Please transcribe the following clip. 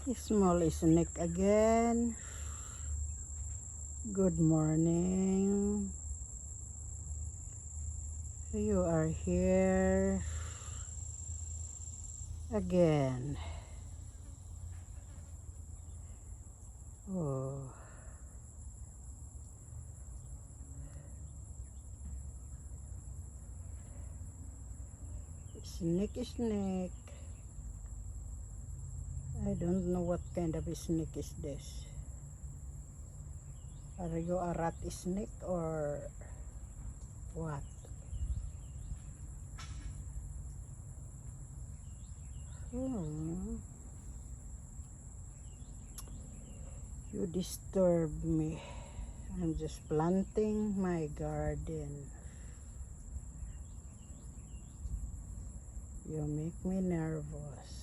Small snake again. Good morning. You are here again. Oh. Snake. I don't know what kind of snake is this. Are you a rat snake or what? You disturb me. I'm just planting my garden. You make me nervous.